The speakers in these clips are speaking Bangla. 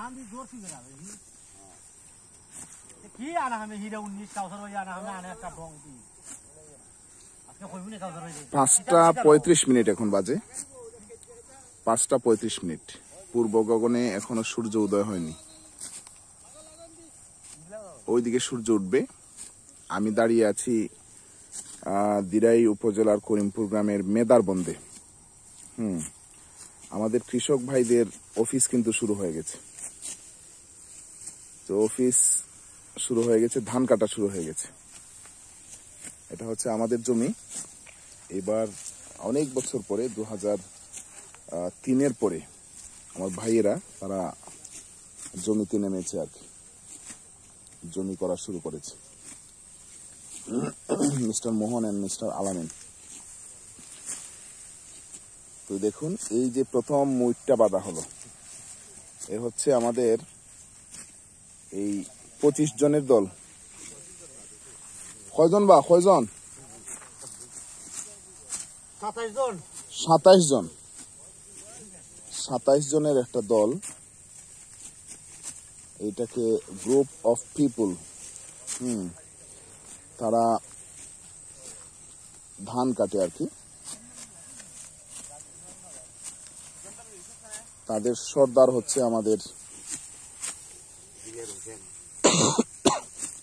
5:35 এখন বাজে, 5:35। পূর্ব গগনে এখনো সূর্য উদয় হয়নি, ওইদিকে সূর্য উঠবে। আমি দাঁড়িয়ে আছি দিরাই উপজেলার করিমপুর গ্রামের মেদারবন্দে। আমাদের কৃষক ভাইদের অফিস কিন্তু শুরু হয়ে গেছে। তো অফিস শুরু হয়ে গেছে, ধান কাটা শুরু হয়ে গেছে। এটা হচ্ছে আমাদের জমি। এবার অনেক বছর পরে 2003-এর পরে আমার ভাইয়েরা তারা জমিতে নেমেছে আর কি, জমি করা শুরু করেছে। মিস্টার মোহন এন্ড মিস্টার আলামিন। তো দেখুন, এই যে প্রথম মুইটটা বাঁধা হলো, এ হচ্ছে আমাদের এই 25 জনের দল। কয়জন বা কয়জন? 27 জন। 27 জনের একটা দল। এটাকে গ্রুপ অফ পিপুল। তারা ধান কাটে আর কি। তাদের সর্দার হচ্ছে আমাদের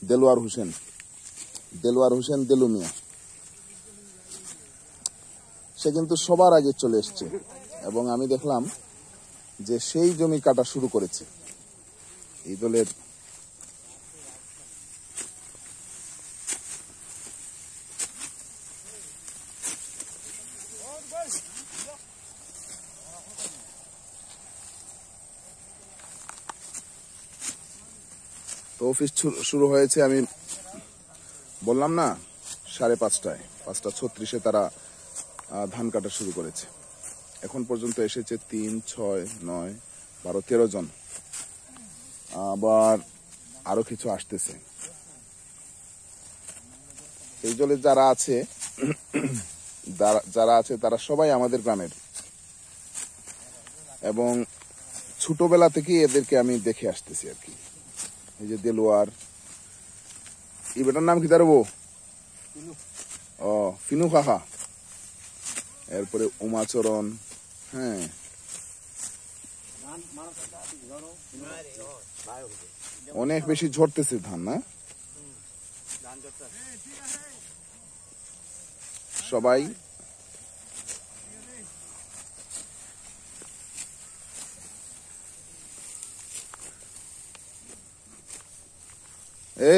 দেলোয়ার হোসেন দেলু মিয়া। সে কিন্তু সবার আগে চলে এসছে এবং আমি দেখলাম যে সেই জমি কাটা শুরু করেছে এই দলের। তো অফিস শুরু হয়েছে, আমি বললাম না 5:30টায়, 5:36 তারা ধান কাটা শুরু করেছে। এখন পর্যন্ত এসেছে 3, 6, 9, 12, 13 জন। আবার আরো কিছু আসতেছে। এই দলে যারা আছে তারা সবাই আমাদের গ্রামের, এবং ছোটবেলা থেকে এদেরকে আমি দেখে আসতেছি আর কি। এই যে দেলোয়ার, এই বেটার নাম কি দাঁড়াবো? ফিনু কাকা। এরপরে উমাচরণ। হ্যাঁ, অনেক বেশি ঝরতেছে ধান না? সবাই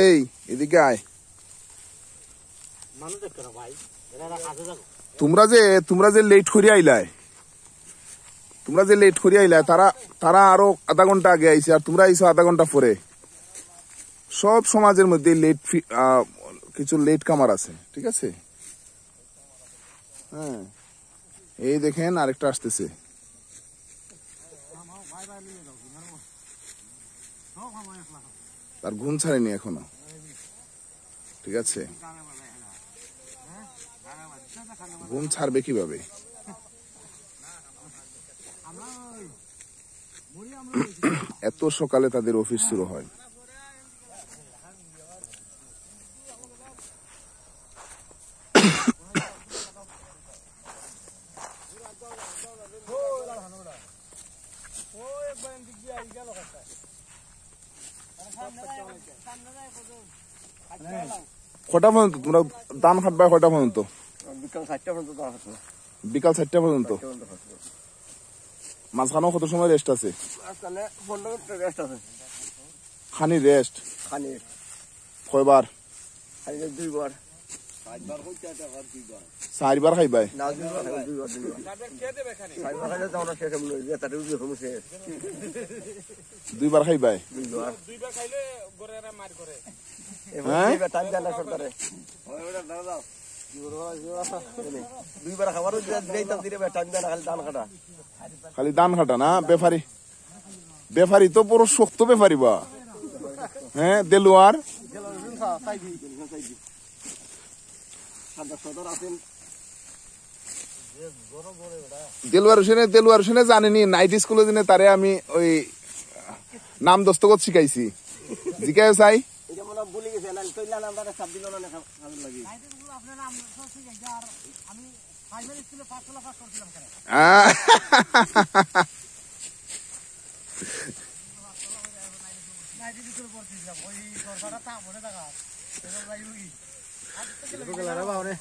এই এদিকে আয়। তোমরা যে লেট করে আইলাই, তারা আরো আধা ঘন্টা আগে আইছে, আর তোমরা আইছো আধা ঘন্টা পরে। সব সমাজের মধ্যে কিছু লেট কামার আছে, ঠিক আছে? হ্যাঁ, এই দেখেন আরেকটা আসতেছে। তার ঘুম ছাড়েনি এখনো, ঠিক আছে? ঘুম ছাড়বে কিভাবে? এত সকালে তাদের অফিস শুরু হয়। কটা পর্যন্ত তোমরা ধান কাটবা? কটা পর্যন্ত? বিকাল 4টা পর্যন্ত। মাঝখানেও কত সময় রেস্ট আছে? খানি রেস্ট কয়বার? 4বার খাইবাই? 2বার খাইবাই? খালি ধান কাটা না? বেফারি তো পুরো শক্ত বেফারি বা। হ্যাঁ, দেলোয়ার হোসেনে জানেনি, নাইট স্কুলে দিনে তারে আমি ওই নাম দস্তখত শিখাইছি জিজ্ঞাসা চাই এটা মনে ভুলে গেছে না কইলা নাম্বারে সব দিল না কাজে লাগি আপনার নাম সত্যি আর আমি প্রাইমারি স্কুলে পাস করছিলাম কেন নাইটি স্কুলে পড়ছিলাম ওই সরকারটা তা মনে থাকা এবার ভাই রুগী গেলারে বাওরে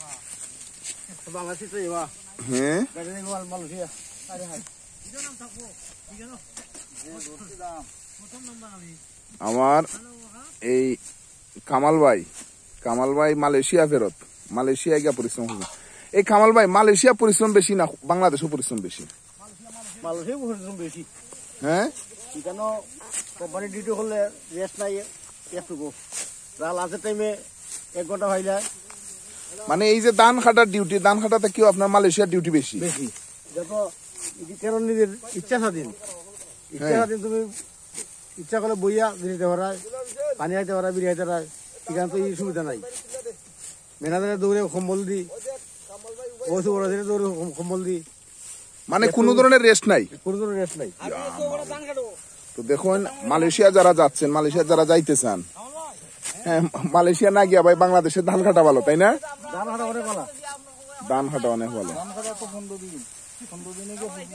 বাংলা চিত্র ইবা হ্যাঁ গাড়ি গোয়াল মালুসিয়া আরে হাই ইজো নাম থাকবো ঠিক আছে প্রথম নাম্বার আমি আমার এই কামাল ভাই মালয়েশিয়া ফেরত মালয়েশিয়া গিয়া পরিশ্রম করবে এই কামাল ভাই মালয়েশিয়া পরিশ্রম বেশি না বাংলাদেশও পরিশ্রম বেশি মালুসিয়া পরিশ্রম বেশি হ্যাঁ কেন কোম্পানি ডিউটি হলে রেস্ট নাই একটুকু যা লাস্টের টাইমে 1 ঘন্টা হয়ে যায় মানে এই যে ধান কাটার ডিউটি ধান কাটাতে কেউ আপনার মালয়েশিয়ার ডিউটি বেশি বেশি দেখো কারণ নিজের ইচ্ছা স্বাধীন তুমি ইচ্ছা করলে বইয়া বেরিয়ে পারায় পানি খাইতে পারা বিরিয়ে খাইতে পারা এখানে তো এই সুবিধা নাই মেনাদারে দৌড়ে কম্বল দি ও সুবরাজের দৌড়ে কম্বল দি মানে কোনো ধরনের রেস্ট নাই কোনো ধরনের রেস্ট নাই তো দেখুন মালয়েশিয়া যারা যাচ্ছেন মালয়েশিয়া যারা যাইতে চান হ্যাঁ মালয়েশিয়া না গিয়া ভাই বাংলাদেশে ধান কাটা ভালো তাই না ধান কাটা অনেক ভালো ধান কাটা অনেক ভালো ধান কাটা তো 15 দিনে গিয়ে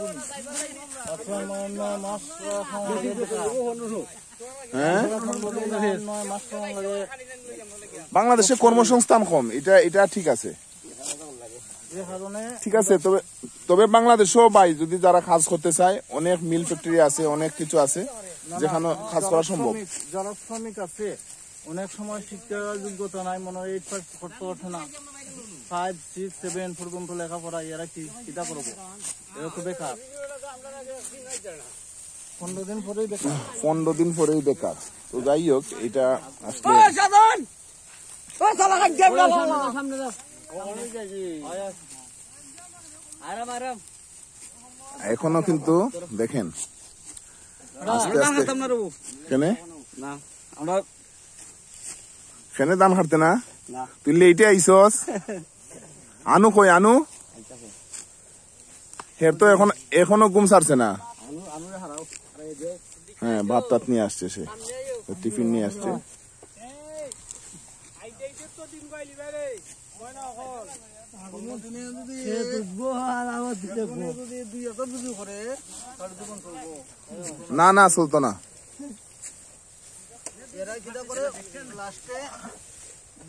হ্যাঁ বাংলাদেশে কর্মসংস্থান কম এটা ঠিক আছে ঠিক আছে তবে বাংলাদেশও ভাই যদি যারা কাজ করতে চায় অনেক মিল ফ্যাক্টরি আছে অনেক কিছু আছে যেখানে কাজ করা সম্ভব যারা শ্রমিক আছে অনেক সময় শিক্ষার যোগ্যতা নাই মনে হয় 8 পাস করতে পারছে না 5, 6, 7 পর্যন্ত লেখাপড়া এরা কি চিন্তা করবো এরা তো বেকার 15 দিন পরেই বেকার 15 দিন পরেই বেকার তো যাই হোক এটা আসলে এখনো কিন্তু দেখেন আস্তে আস্তে কেনে কেনে ধান কাটতে না তুই লেটে আইসস আনু কই আনু হের তো এখনো ঘুম ছাড়ছে না হ্যাঁ ভাত টাত নিয়ে আসছে সে টিফিন নিয়ে আসছে না না চলতো না এরা কিটা করে লাস্টে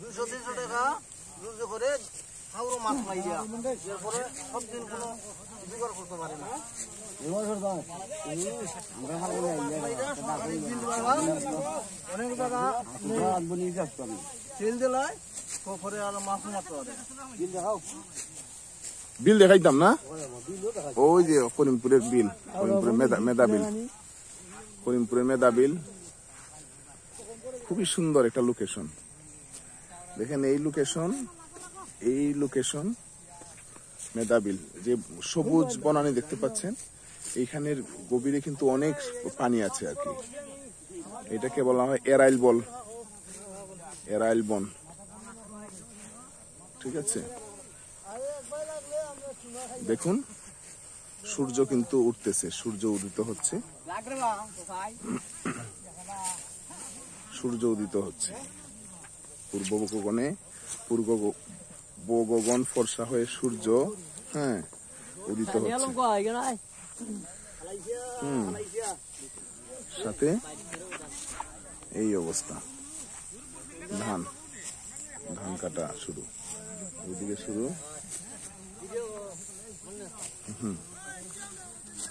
200-300 টাকা লুজ করে হাওড় মাছ পাইয়া এরপরে সব দিন কোনো জোগাড় করতে পারে না অনেক টাকা তেল দিলায় পরে আর মাছ মারতে পারে বিল দেখাও বিল দেখাইতাম না ওই যে করিমপুরের বিল করিমপুরের মেদা বিল করিমপুরের মেদা বিল খুবই সুন্দর একটা লোকেশন দেখেন এই লোকেশন মেদাবিল যে সবুজ বনানী দেখতে পাচ্ছেন এইখানের গভীরে কিন্তু অনেক পানি আছে আর কি এটাকে বলা হয় এরাইল বন ঠিক আছে দেখুন সূর্য কিন্তু উঠতেছে সূর্য উদিত হচ্ছে পূর্ব গগন ফর্সা হয়ে সূর্য হ্যাঁ উদিত হচ্ছে সাথে এই অবস্থা ধান কাটা শুরু ওইদিকে শুরু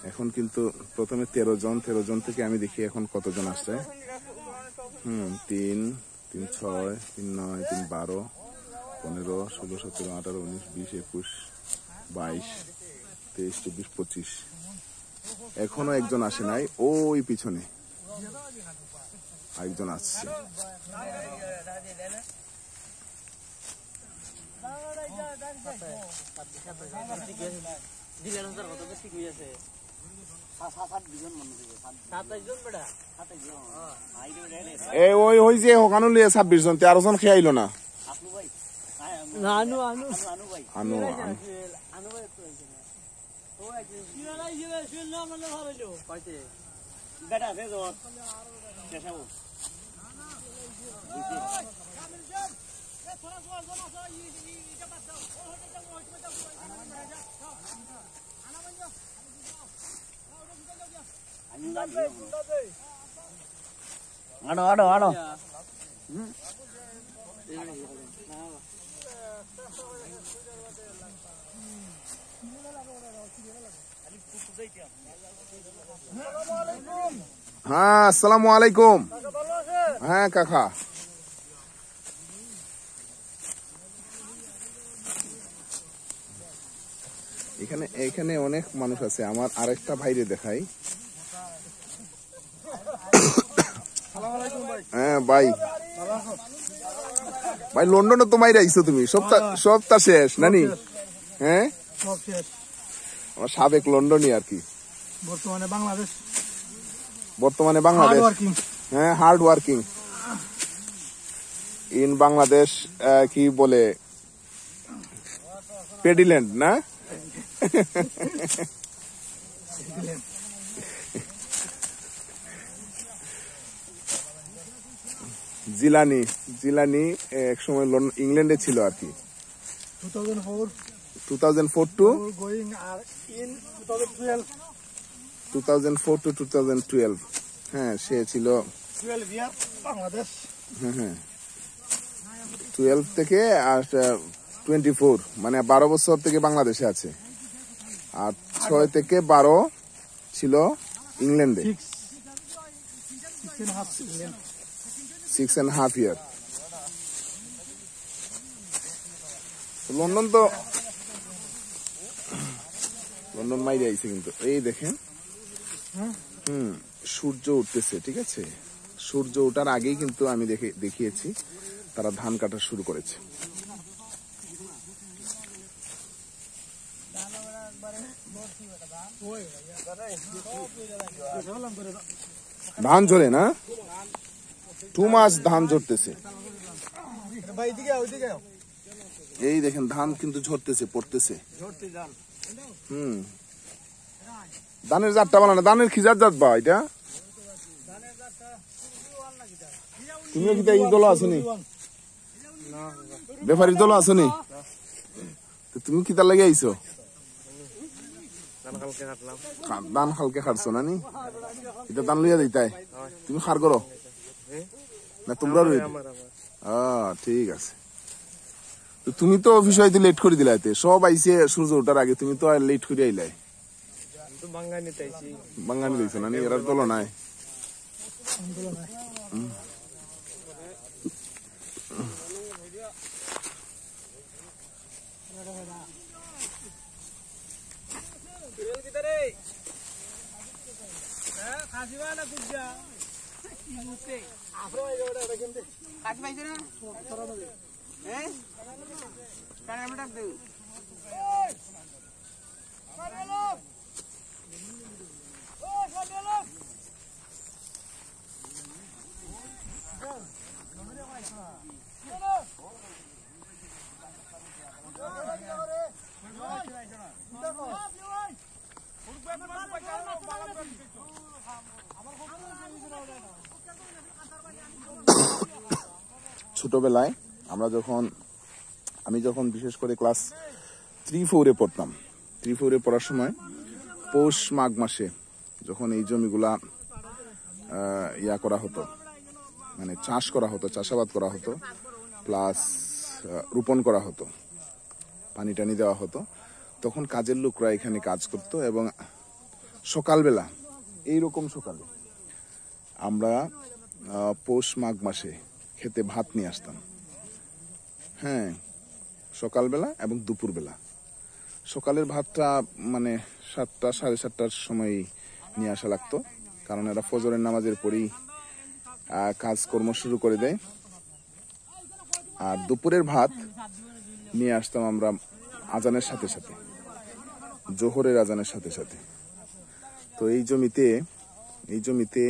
এখন কিন্তু প্রথমে 13 জন থেকে আমি দেখি এখন কতজন আসছে 3, 6, 3, 9, 3, 12, 15, 16, 17, 18, 19, 20, 21, 22, 23, 24, 25 এখনো একজন আসে নাই ওই পিছনে আরেকজন আসছে ওই যে ওখানে 26 জন 13 জন খেয়ে আইলো না আনু আনো আনো আনো হ্যাঁ, আসসালামু আলাইকুম। হ্যাঁ কাকা, এখানে এখানে অনেক মানুষ আছে। আমার আরেকটা ভাইরে দেখাই। হ্যাঁ ভাই, ভাই লন্ডনে তো মাইরে আইছো তুমি, সপ্তাহ শেষ নানি? হ্যাঁ, সব শেষ। আমার সাবেক লন্ডনই আর কি, বর্তমানে বাংলাদেশ বাংলাদেশ। ওয়ার্কিং। হ্যাঁ, হার্ড ওয়ার্কিং ইন বাংলাদেশ। কি বলে, পেডিল্যান্ড না? জিলানি জিলানি এক সময় ইংল্যান্ডে ছিল আর কি। 2004 টু গোয়িং আর ইন 2004 টু 2012। হ্যাঁ, সে ছিল 12 ইয়ার বাংলাদেশ। হ্যাঁ 12 থেকে আর 24, মানে 12 বছর থেকে বাংলাদেশে আছে। আর 6 থেকে 12 ছিল ইংল্যান্ডে, 6.5 ইয়ার। লন্ডন মাইরে আইছে কিন্তু। এই দেখেন, সূর্য উঠতেছে, ঠিক আছে? সূর্য ওঠার আগেই কিন্তু আমি দেখিয়েছি তারা ধান কাটা শুরু করেছে। ধান ঝরে না, 2 মাস ধান ঝরতেছে। এই দেখেন, ধান কিন্তু ঝরতেছে, পড়তেছে। ধানের জাতটা বানানো, ধানের কি জাত বা এটা? তুমিও কি এই দল আসনি? ব্যাপারীর দল আসনি? তুমি কি তার লাগে আইছো? ধান হালকে খাটছো না নি? এটা ধান লইয়া দিতাই তুমি খার করো না? তোমরা ঠিক আছে। তুমি তো অফিস হইতে লেট করে দিলাই, সব আইসে সূর্য ওঠার আগে, তুমি তো আর লেট করে আইলাই। বাঙ্গানি দিয়েছো না? এরা দল নাই। ছোটবেলায় আমি যখন বিশেষ করে ক্লাস 3-4-এ পড়তাম, 3-4-এ পড়ার সময় পৌষ মাঘ মাসে যখন এই জমিগুলা করা হতো, মানে চাষ করা হতো, চাষাবাদ করা হতো, প্লাস রোপণ করা হতো, পানি টানি দেওয়া হতো, তখন কাজের লোকরা এখানে কাজ করতো। এবং সকালবেলা, এইরকম সকালে আমরা পৌষ মাঘ মাসে খেতে ভাত নিয়ে আসতাম। হ্যাঁ, সকালবেলা এবং দুপুরবেলা। সকালের ভাতটা মানে 7টা 7:30টার সময় নিয়ে আসা লাগতো, কারণ এরা ফজরের নামাজের পরেই কাজকর্ম শুরু করে দেয়। আর দুপুরের ভাত নিয়ে আসতাম আমরা আজানের সাথে সাথে, জোহরের আজানের সাথে সাথে। তো এই জমিতে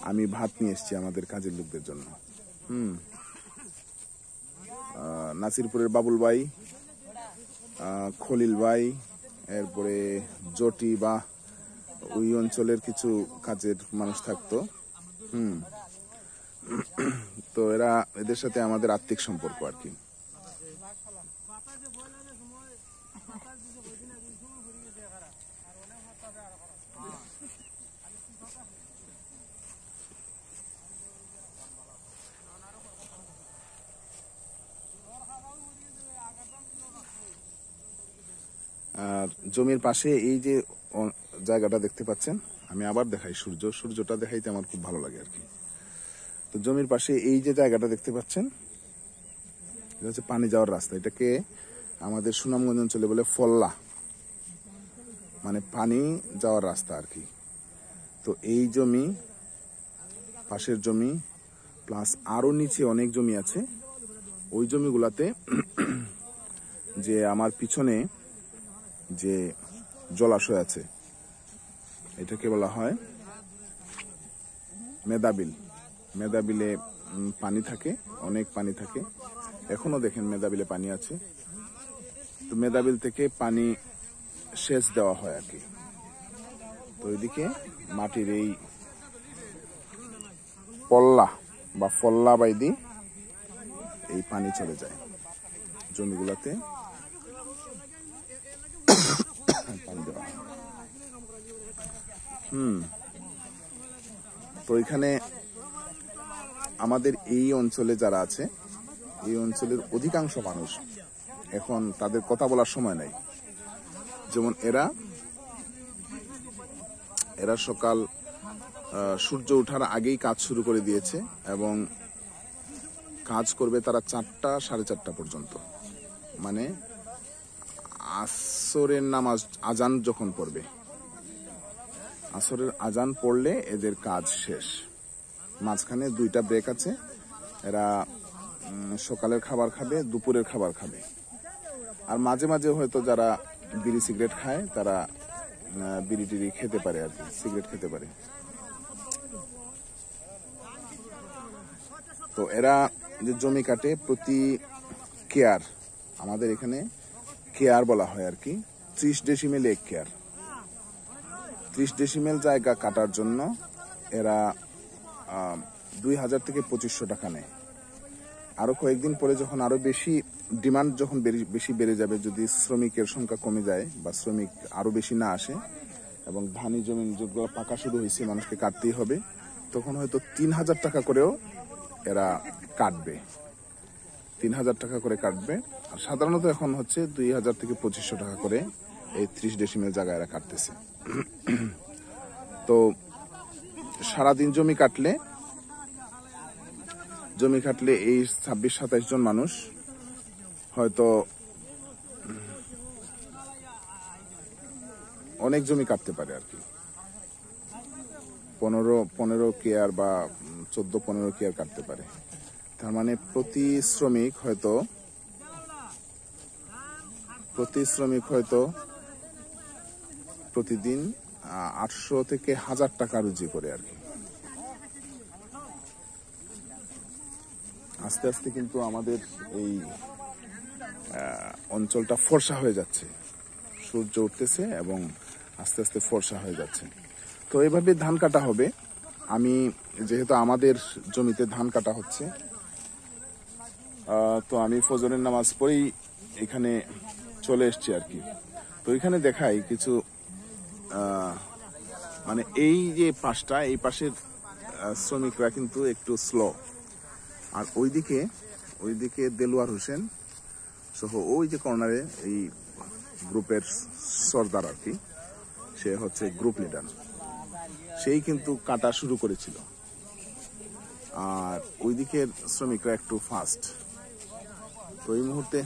আমি ভাত নিয়ে এসেছি আমাদের কাজের লোকদের জন্য। নাসিরপুরের বাবুল ভাই, খলিল ভাই, এরপরে জটি বা ওই অঞ্চলের কিছু কাজের মানুষ থাকতো। তো এদের সাথে আমাদের আত্মিক সম্পর্ক আর কি। আর জমির পাশে এই যে জায়গাটা দেখতে পাচ্ছেন, আমি আবার দেখাই, সূর্যটা দেখাইতে আমার খুব ভালো লাগে আর কি। তো জমির পাশে এই যে জায়গাটা দেখতে পাচ্ছেন, এটা হচ্ছে পানি যাওয়ার রাস্তা। এটাকে আমাদের সুনামগঞ্জ অঞ্চলে বলে ফল্লা, মানে পানি যাওয়ার রাস্তা আর কি। তো এই জমি, পাশের জমি প্লাস আরো নিচে অনেক জমি আছে। ওই জমিগুলাতে যে আমার পিছনে যে জলাশয় আছে, এটাকে বলা হয় মেদাবিল। মেদাবিলে পানি থাকে, অনেক পানি থাকে। এখনো দেখেন মেদাবিলে পানি আছে। তো মেদাবিল থেকে পানি সেচ দেওয়া হয় আর কি। তো ওইদিকে মাটির এই পল্লা বা ফল্লা বাইদি এই পানি চলে যায় জমিগুলাতে। পানি দেওয়া হয়। তো এখানে আমাদের এই অঞ্চলে যারা আছে, এই অঞ্চলের অধিকাংশ মানুষ এখন তাদের কথা বলার সময় নাই। যেমন এরা সকাল সূর্য ওঠার আগেই কাজ শুরু করে দিয়েছে এবং কাজ করবে তারা 4টা 4:30 পর্যন্ত। মানে আসরের নামাজ আজান যখন পড়বে, আসরের আজান পড়লে এদের কাজ শেষ। মাঝখানে 2টা ব্রেক আছে। এরা সকালের খাবার খাবে, দুপুরের খাবার খাবে। আর মাঝে মাঝে হয়তো যারা বিড়ি সিগারেট খায় তারা বিড়ি টিড়ি খেতে পারে আর কি, সিগারেট খেতে পারে। তো এরা যে জমি কাটে প্রতি কেয়ার, আমাদের এখানে কেয়ার বলা হয় আর কি, 30 ডেসিমেল 1 কেয়ার। 30 ডেসিমেল জায়গা কাটার জন্য এরা 2000 থেকে 2500 টাকা নেয়। আরো কয়েকদিন পরে যখন আরো বেশি ডিমান্ড, যখন বেশি বেড়ে যাবে, যদি শ্রমিকের সংখ্যা কমে যায় বা শ্রমিক আরো বেশি না আসে এবং ধানি জমি যেগুলো পাকা শুরু হয়েছে মানুষকে কাটতেই হবে, তখন হয়তো 3000 টাকা করেও এরা কাটবে। 3000 টাকা করে কাটবে। আর সাধারণত এখন হচ্ছে 2000 থেকে 2500 টাকা করে এই 30 ডেসিমেল জায়গা এরা কাটতেছে। তো সারাদিন জমি কাটলে এই 26-27 জন মানুষ হয়তো অনেক জমি কাটতে পারে আর কি। 15 কেয়ার বা 14-15 কেয়ার কাটতে পারে। তার মানে প্রতি শ্রমিক হয়তো প্রতিদিন 800 থেকে 1000 টাকা রুজি করে আর কি। আস্তে আস্তে কিন্তু আমাদের এই অঞ্চলটা ফর্সা হয়ে যাচ্ছে, সূর্য উঠতেছে এবং আস্তে আস্তে ফর্সা হয়ে যাচ্ছে। তো এভাবে ধান কাটা হবে। আমি যেহেতু আমাদের জমিতে ধান কাটা হচ্ছে, তো আমি ফজরের নামাজ পড়েই এখানে চলে এসেছি আর কি। তো এখানে দেখাই কিছু, মানে এই যে পাশটা, এই পাশের শ্রমিকরা কিন্তু একটু স্লো। আর ওইদিকে দেলোয়ার হোসেন সহ ওই যে কর্নারে এই গ্রুপের সর্দার আর কি, সে হচ্ছে গ্রুপ লিডার, সেই কিন্তু কাটা শুরু করেছিল। আর ওইদিকের শ্রমিকরা একটু ফাস্ট। তো এই মুহূর্তে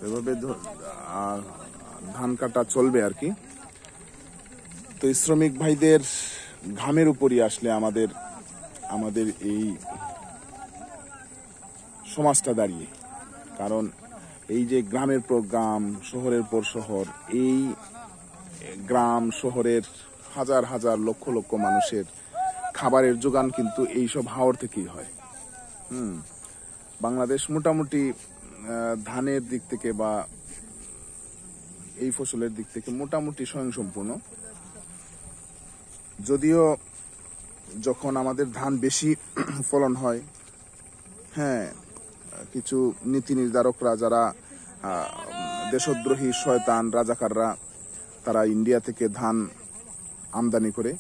এভাবে ধান কাটা চলবে আর কি। তো শ্রমিক ভাইদের ঘামের উপরই আসলে আমাদের এই সমাজটা দাঁড়িয়ে। কারণ এই যে গ্রামের পর গ্রাম, শহরের পর শহর, এই গ্রাম শহরের হাজার হাজার লক্ষ লক্ষ মানুষের খাবারের যোগান কিন্তু এইসব হাওর থেকেই হয়। বাংলাদেশ মোটামুটি ধানের দিক থেকে বা এই ফসলের দিক থেকে মোটামুটি স্বয়ংসম্পূর্ণ। যদিও যখন আমাদের ধান বেশি ফলন হয়, হ্যাঁ, কিছু নীতি নির্ধারকরা যারা দেশদ্রোহী শয়তান রাজাকাররা তারা ইন্ডিয়া থেকে ধান আমদানি করে,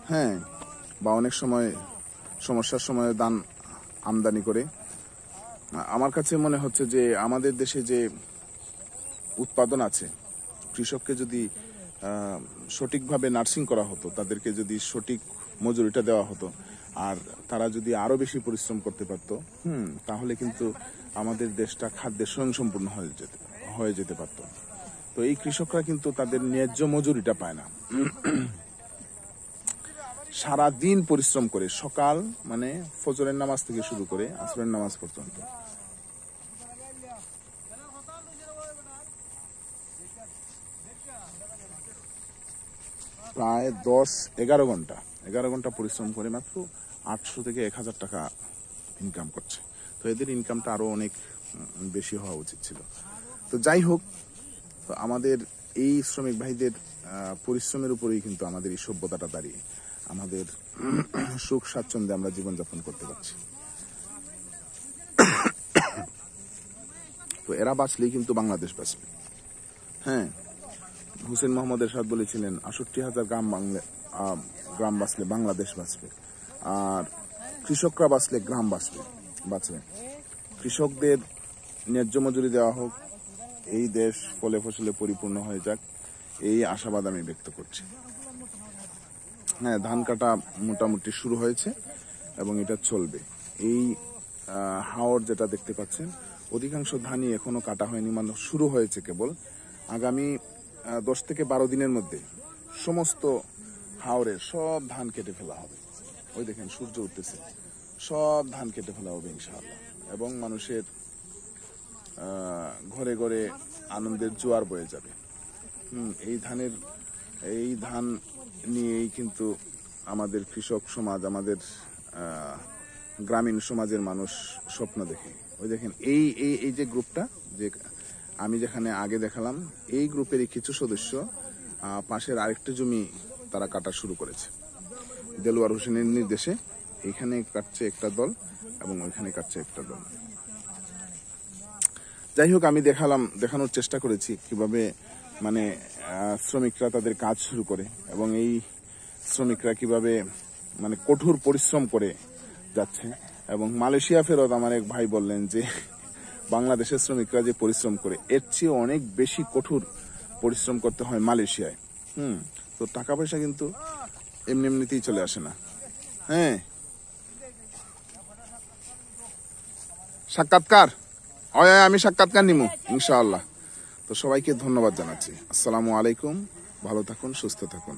হ্যাঁ, বা অনেক সময় সমস্যার সময় ধান আমদানি করে। আমার কাছে মনে হচ্ছে যে আমাদের দেশে যে উৎপাদন আছে, কৃষককে যদি সঠিকভাবে নার্সিং করা হতো, তাদেরকে যদি সঠিক মজুরিটা দেওয়া হতো, আর তারা যদি আরো বেশি পরিশ্রম করতে পারতো, তাহলে কিন্তু আমাদের দেশটা খাদ্যে স্বয়ংসম্পূর্ণ হয়ে যেতে পারত। তো এই কৃষকরা কিন্তু তাদের ন্যায্য মজুরিটা পায় না। সারা দিন পরিশ্রম করে, সকাল মানে ফজরের নামাজ থেকে শুরু করে আসরের নামাজ পর্যন্ত। প্রায় 10-11 ঘন্টা পরিশ্রম করে মাত্র 800 থেকে 1000 টাকা ইনকাম করছে। তো এদের ইনকামটা আরো অনেক বেশি হওয়া উচিত ছিল। তো যাই হোক, তো আমাদের এই শ্রমিক ভাইদের পরিশ্রমের উপরেই কিন্তু আমাদের এই সভ্যতাটা দাঁড়িয়ে, আমাদের সুখ স্বাচ্ছন্দ্যে আমরা জীবনযাপন করতে পারছি। তো এরা বাঁচলেই কিন্তু বাংলাদেশ বাঁচবে। হ্যাঁ, হুসেন মোহাম্মদ এরশাদ বলেছিলেন 68,000 গ্রাম বাঁচলে বাংলাদেশ বাঁচবে, আর কৃষকরা বাঁচলে গ্রাম বাঁচবে। কৃষকদের ন্যায্য মজুরি দেওয়া হোক, এই দেশ ফলে ফসলে পরিপূর্ণ হয়ে যাক, এই আশাবাদ আমি ব্যক্ত করছি। হ্যাঁ, ধান কাটা মোটামুটি শুরু হয়েছে এবং এটা চলবে। এই হাওর যেটা দেখতে পাচ্ছেন, অধিকাংশ ধানই এখনো কাটা হয়নি, মানে শুরু হয়েছে কেবল। আগামী 10 থেকে 12 দিনের মধ্যে সমস্ত হাওরের সব ধান কেটে ফেলা হবে। ওই দেখেন সূর্য উঠতেছে, সব ধান কেটে ফেলা হবে ইনশাআল্লাহ, এবং মানুষের ঘরে ঘরে আনন্দের জোয়ার বয়ে যাবে। এই ধান নিয়েই কিন্তু আমাদের কৃষক সমাজ, আমাদের গ্রামীণ সমাজের মানুষ স্বপ্ন দেখে। ওই দেখেন এই যে গ্রুপটা, যে আমি যেখানে আগে দেখালাম, এই গ্রুপেরই কিছু সদস্য পাশের আরেকটা জমি তারা কাটা শুরু করেছে। দেলোয়ার হোসেনের নির্দেশে এইখানে কাটছে একটা দল এবং ওইখানে কাটছে একটা দল। যাই হোক, আমি দেখানোর চেষ্টা করেছি কিভাবে মানে শ্রমিকরা তাদের কাজ শুরু করে, এবং এই শ্রমিকরা কিভাবে মানে কঠোর পরিশ্রম করে যাচ্ছে। এবং মালয়েশিয়া ফেরত আমার এক ভাই বললেন যে বাংলাদেশের শ্রমিকরা যে পরিশ্রম করে, এর চেয়ে অনেক বেশি কঠোর পরিশ্রম করতে হয় মালয়েশিয়ায়। তো টাকা পয়সা কিন্তু এমনিতেই চলে আসে না। হ্যাঁ, সাক্ষাৎকার আমি সাক্ষাৎকার নিমু ইনশাআল্লাহ। তো সবাইকে ধন্যবাদ জানাচ্ছি। আসসালামু আলাইকুম, ভালো থাকুন, সুস্থ থাকুন।